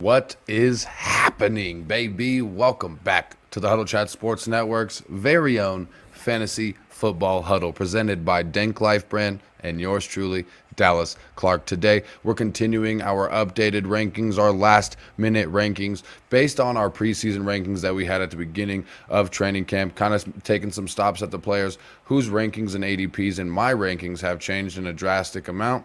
What is happening, baby? Welcome back to the Huddle Chat Sports Network's very own fantasy football huddle, presented by Danklyfe brand and yours truly, Dallas Clark. Today, we're continuing our updated rankings, our last minute rankings, based on our preseason rankings that we had at the beginning of training camp, kind of taking some stops at the players whose rankings and ADPs and my rankings have changed in a drastic amount,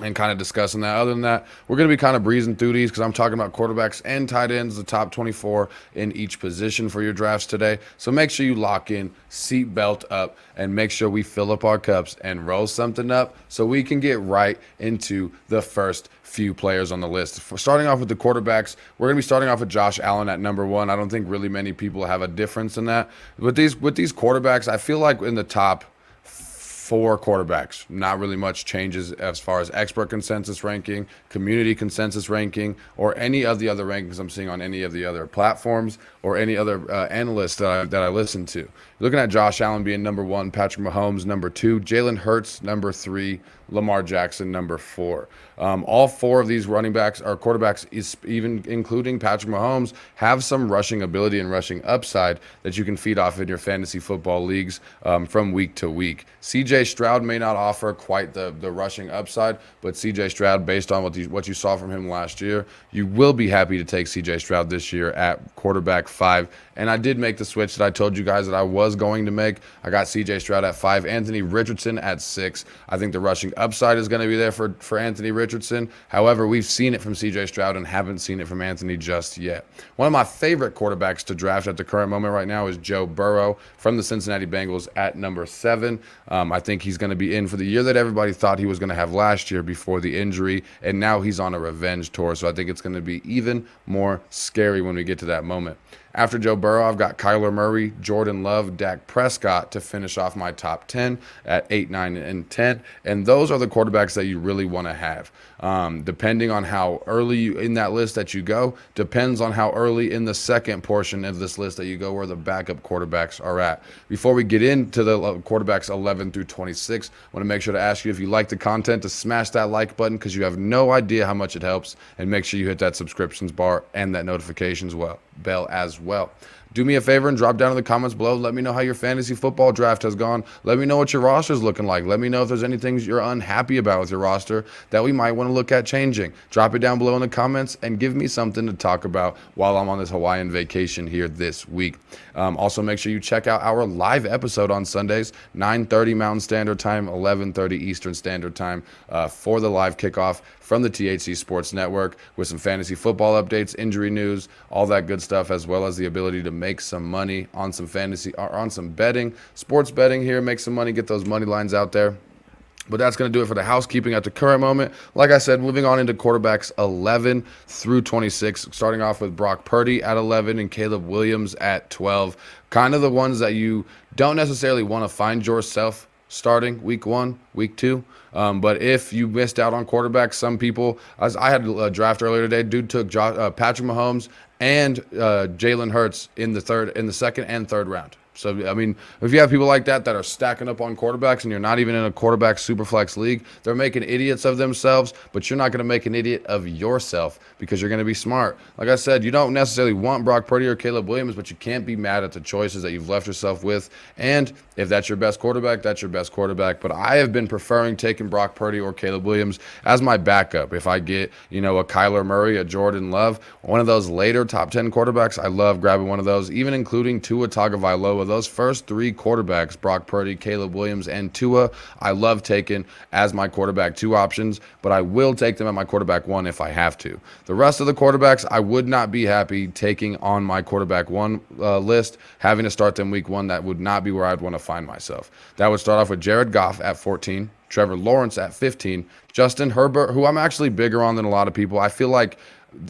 and kind of discussing that. Other than that, we're going to be kind of breezing through these because I'm talking about quarterbacks and tight ends, the top 24 in each position for your drafts today. So make sure you lock in, seat belt up, and make sure we fill up our cups and roll something up so we can get right into the first few players on the list. For starting off with the quarterbacks, we're going to be starting off with Josh Allen at number one. I don't think really many people have a difference in that. With these quarterbacks, I feel like in the top four quarterbacks, not really much changes as far as expert consensus ranking, community consensus ranking, or any of the other rankings I'm seeing on any of the other platforms or any other analysts that I listen to. Looking at Josh Allen being number one, Patrick Mahomes number two, Jalen Hurts number three, Lamar Jackson number four. All four of these running backs or quarterbacks, even including Patrick Mahomes, have some rushing ability and rushing upside that you can feed off in your fantasy football leagues from week to week. CJ Stroud may not offer quite the rushing upside, but CJ Stroud, based on what you saw from him last year, you will be happy to take CJ Stroud this year at quarterback 5. And I did make the switch that I told you guys that I was going to make. I got CJ Stroud at 5, Anthony Richardson at 6. I think the rushing upside is going to be there for Anthony Richardson. However, we've seen it from CJ Stroud and haven't seen it from Anthony just yet. One of my favorite quarterbacks to draft at the current moment right now is Joe Burrow from the Cincinnati Bengals at number 7. I think he's going to be in for the year that everybody thought he was going to have last year before the injury, and now he's on a revenge tour. So I think it's going to be even more scary when we get to that moment. After Joe Burrow, I've got Kyler Murray, Jordan Love, Dak Prescott to finish off my top 10 at 8, 9, and 10. And those are the quarterbacks that you really want to have. Depending on how early in that list that you go, depends on how early in the second portion of this list that you go where the backup quarterbacks are at. Before we get into the quarterbacks 11 through 26, I want to make sure to ask you, if you like the content, to smash that like button because you have no idea how much it helps. And make sure you hit that subscriptions bar and that notifications bell as well. Do me a favor and drop down in the comments below. Let me know how your fantasy football draft has gone. Let me know what your roster is looking like. Let me know if there's anything you're unhappy about with your roster that we might want to look at changing. Drop it down below in the comments and give me something to talk about while I'm on this Hawaiian vacation here this week. Also, make sure you check out our live episode on Sundays, 9:30 Mountain Standard Time, 11:30 Eastern Standard Time for the live kickoff from the THC Sports Network with some fantasy football updates, injury news, all that good stuff, as well as the ability to make some money on some fantasy or on some betting, sports betting here, make some money, get those money lines out there. But that's going to do it for the housekeeping at the current moment. Like I said, moving on into quarterbacks 11 through 26, starting off with Brock Purdy at 11 and Caleb Williams at 12. Kind of the ones that you don't necessarily want to find yourself starting week 1, week 2. But if you missed out on quarterbacks, some people, as I had a draft earlier today, dude took Patrick Mahomes and Jalen Hurts in the second and third round. So, I mean, if you have people like that are stacking up on quarterbacks and you're not even in a quarterback superflex league, they're making idiots of themselves, but you're not going to make an idiot of yourself because you're going to be smart. Like I said, you don't necessarily want Brock Purdy or Caleb Williams, but you can't be mad at the choices that you've left yourself with. And if that's your best quarterback, that's your best quarterback. But I have been preferring taking Brock Purdy or Caleb Williams as my backup. If I get, a Kyler Murray, a Jordan Love, one of those later top 10 quarterbacks, I love grabbing one of those, even including Tua Tagovailoa. Those first 3 quarterbacks, Brock Purdy, Caleb Williams, and Tua, I love taking as my quarterback 2 options, but I will take them at my quarterback 1 if I have to. The rest of the quarterbacks, I would not be happy taking on my quarterback 1 list, having to start them week 1. That would not be where I'd want to find myself. That would start off with Jared Goff at 14, Trevor Lawrence at 15, Justin Herbert, who I'm actually bigger on than a lot of people. I feel like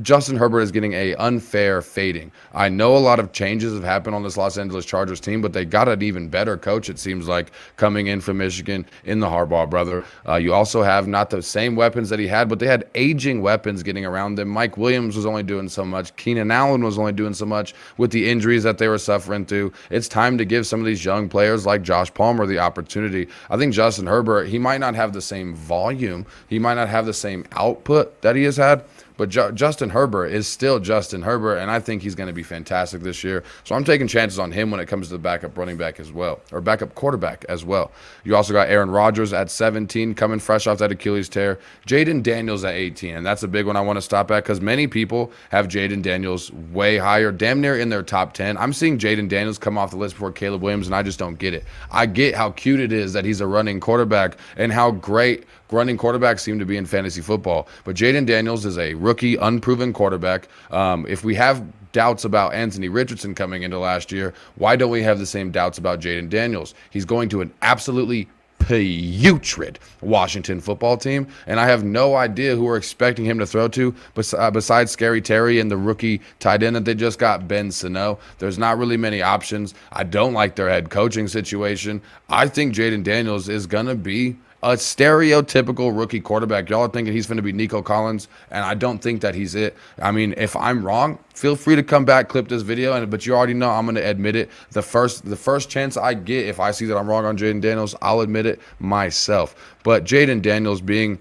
Justin Herbert is getting a unfair fading. I know a lot of changes have happened on this Los Angeles Chargers team, but they got an even better coach, it seems like, coming in from Michigan in the Harbaugh brother. You also have not the same weapons that he had, but they had aging weapons getting around them. Mike Williams was only doing so much. Keenan Allen was only doing so much with the injuries that they were suffering through. It's time to give some of these young players like Josh Palmer the opportunity. I think Justin Herbert, he might not have the same volume. He might not have the same output that he has had, but Justin Herbert is still Justin Herbert, and I think he's going to be fantastic this year. So I'm taking chances on him when it comes to the backup running back as well, or backup quarterback as well. You also got Aaron Rodgers at 17, coming fresh off that Achilles tear. Jaden Daniels at 18, and that's a big one I want to stop at because many people have Jaden Daniels way higher, damn near in their top 10. I'm seeing Jaden Daniels come off the list before Caleb Williams, and I just don't get it. I get how cute it is that he's a running quarterback and how great running quarterbacks seem to be in fantasy football. But Jaden Daniels is a rookie, unproven quarterback. If we have doubts about Anthony Richardson coming into last year, why don't we have the same doubts about Jaden Daniels? He's going to an absolutely putrid Washington football team, and I have no idea who we're expecting him to throw to besides Scary Terry and the rookie tight end that they just got, Ben Sano. There's not really many options. I don't like their head coaching situation. I think Jaden Daniels is going to be a stereotypical rookie quarterback. Y'all are thinking he's going to be Nico Collins, and I don't think that he's it. I mean, if I'm wrong, feel free to come back, clip this video, but you already know I'm going to admit it. The first chance I get, if I see that I'm wrong on Jaden Daniels, I'll admit it myself. But Jaden Daniels being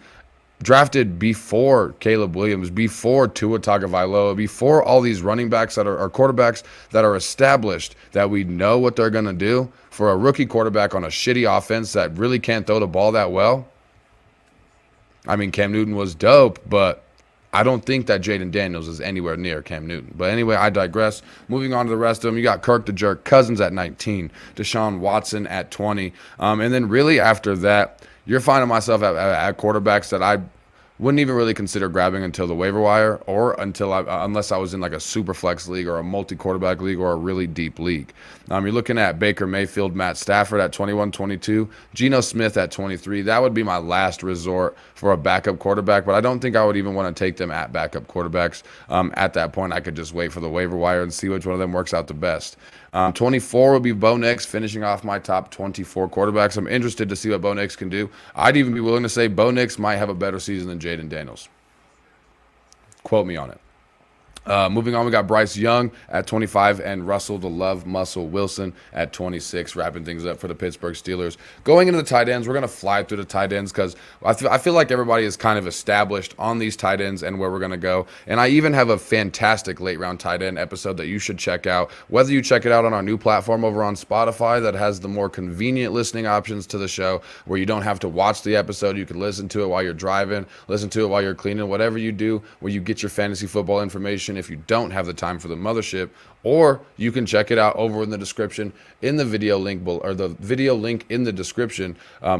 drafted before Caleb Williams, before Tua Tagovailoa, before all these running backs that are quarterbacks that are established, that we know what they're going to do, for a rookie quarterback on a shitty offense that really can't throw the ball that well. I mean, Cam Newton was dope, but I don't think that Jaden Daniels is anywhere near Cam Newton. But anyway, I digress. Moving on to the rest of them, you got Kirk the Jerk Cousins at 19, Deshaun Watson at 20. And then really after that, you're finding myself at quarterbacks that I wouldn't even really consider grabbing until the waiver wire, or unless I was in like a super flex league or a multi-quarterback league or a really deep league. You're looking at Baker Mayfield, Matt Stafford at 21, 22, Geno Smith at 23. That would be my last resort for a backup quarterback, but I don't think I would even want to take them at backup quarterbacks. At that point, I could just wait for the waiver wire and see which one of them works out the best. 24 would be Bo Nix, finishing off my top 24 quarterbacks. I'm interested to see what Bo Nix can do. I'd even be willing to say Bo Nix might have a better season than Jaden Daniels. Quote me on it. Moving on, we got Bryce Young at 25 and Russell the Love Muscle Wilson at 26, wrapping things up for the Pittsburgh Steelers. Going into the tight ends, we're going to fly through the tight ends because I feel like everybody is kind of established on these tight ends and where we're going to go. And I even have a fantastic late round tight end episode that you should check out. Whether you check it out on our new platform over on Spotify that has the more convenient listening options to the show, where you don't have to watch the episode, you can listen to it while you're driving, listen to it while you're cleaning, whatever you do, where you get your fantasy football information if you don't have the time for the mothership. Or you can check it out over in the description in the video link, or the video link in the description,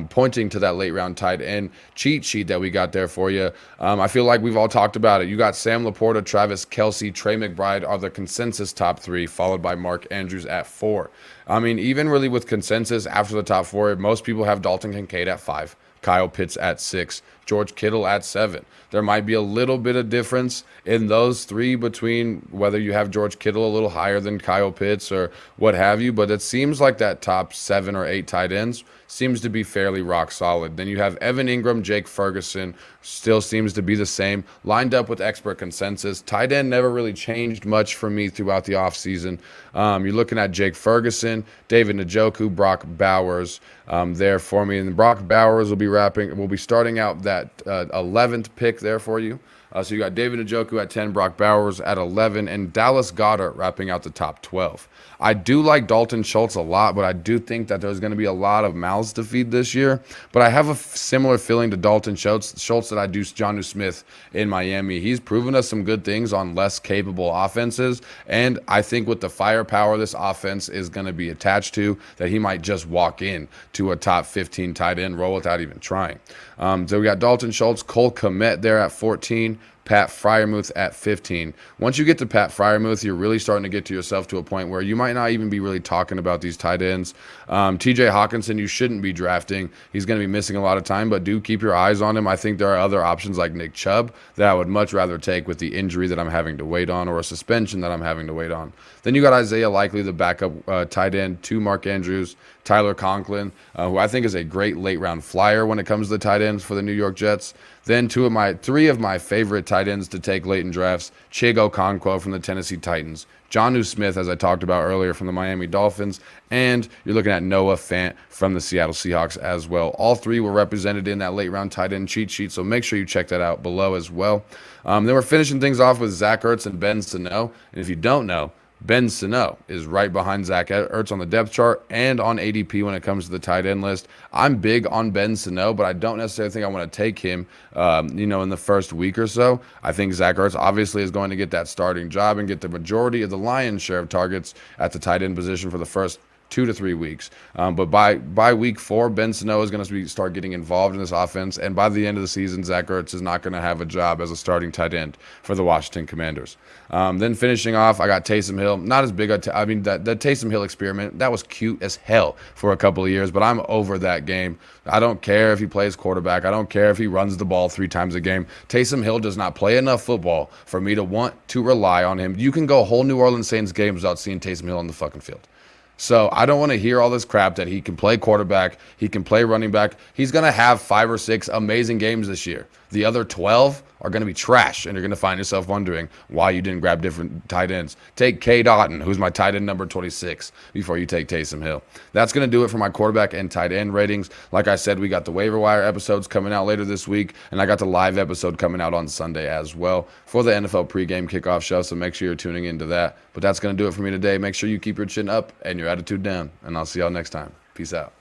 pointing to that late round tight end cheat sheet that we got there for you. I feel like we've all talked about it. You got Sam Laporta, Travis Kelce, Trey McBride are the consensus top 3, followed by Mark Andrews at 4. I mean, even really with consensus after the top 4, most people have Dalton Kincaid at 5. Kyle Pitts at 6, George Kittle at 7. There might be a little bit of difference in those 3 between whether you have George Kittle a little higher than Kyle Pitts or what have you, but it seems like that top 7 or 8 tight ends seems to be fairly rock solid. Then you have Evan Ingram, Jake Ferguson, still seems to be the same, lined up with expert consensus. Tight end never really changed much for me throughout the offseason. You're looking at Jake Ferguson, David Njoku, Brock Bowers there for me. And Brock Bowers will be starting out that 11th pick there for you. So you got David Njoku at 10, Brock Bowers at 11, and Dallas Goedert wrapping out the top 12. I do like Dalton Schultz a lot, but I do think that there's going to be a lot of mouths to feed this year. But I have a similar feeling to Dalton Schultz that I do Jonnu Smith in Miami. He's proven us some good things on less capable offenses, and I think with the firepower this offense is going to be attached to, that he might just walk in to a top 15 tight end role without even trying. So we got Dalton Schultz, Cole Kmet there at 14, Pat Freiermuth at 15. Once you get to Pat Freiermuth, you're really starting to get to yourself to a point where you might not even be really talking about these tight ends. TJ Hawkinson, you shouldn't be drafting. He's going to be missing a lot of time, but do keep your eyes on him. I think there are other options like Nick Chubb that I would much rather take with the injury that I'm having to wait on, or a suspension that I'm having to wait on. Then you got Isaiah Likely, the backup tight end to Mark Andrews, Tyler Conklin, who I think is a great late round flyer when it comes to the tight ends for the New York Jets. Then three of my favorite tight ends to take late in drafts: Chig Okonkwo from the Tennessee Titans, Jonnu Smith, as I talked about earlier, from the Miami Dolphins, and you're looking at Noah Fant from the Seattle Seahawks as well. All three were represented in that late round tight end cheat sheet, so make sure you check that out below as well. Then we're finishing things off with Zach Ertz and Ben Sano. And if you don't know, Ben Sano is right behind Zach Ertz on the depth chart and on ADP when it comes to the tight end list. I'm big on Ben Sano, but I don't necessarily think I want to take him, in the first week or so. I think Zach Ertz obviously is going to get that starting job and get the majority of the lion's share of targets at the tight end position for the first 2 to 3 weeks. But by week 4, Ben Sano is going to start getting involved in this offense. And by the end of the season, Zach Ertz is not going to have a job as a starting tight end for the Washington Commanders. Then finishing off, I got Taysom Hill. Not as big. The Taysom Hill experiment, that was cute as hell for a couple of years, but I'm over that game. I don't care if he plays quarterback. I don't care if he runs the ball 3 times a game. Taysom Hill does not play enough football for me to want to rely on him. You can go whole New Orleans Saints games without seeing Taysom Hill on the fucking field. So I don't want to hear all this crap that he can play quarterback, he can play running back. He's going to have 5 or 6 amazing games this year. The other 12 are going to be trash, and you're going to find yourself wondering why you didn't grab different tight ends. Take K. Dotton, who's my tight end number 26, before you take Taysom Hill. That's going to do it for my quarterback and tight end ratings. Like I said, we got the waiver wire episodes coming out later this week, and I got the live episode coming out on Sunday as well for the NFL pregame kickoff show, so make sure you're tuning into that. But that's going to do it for me today. Make sure you keep your chin up and your attitude down, and I'll see y'all next time. Peace out.